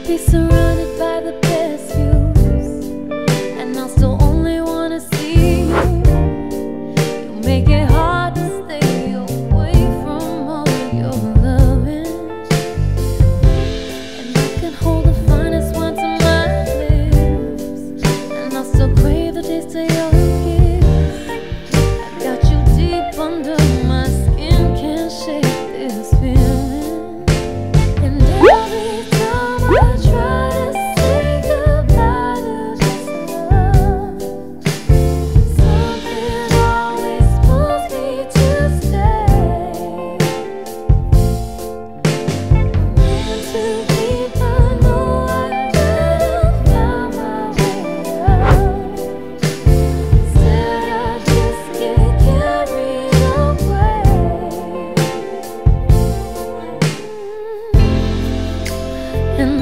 Be surrounded by the best views, and I'll still only wanna see you. You make it hard to stay away from all of your loving, and I can hold the finest wine to my lips, and I'll still crave the taste of your kiss. I got you deep under my skin, can't shake this feeling. And every time I try to say goodbye to this love, something always pulls me to stay. I'm in too deep, I know I could've found my way out. Instead I just get carried away. And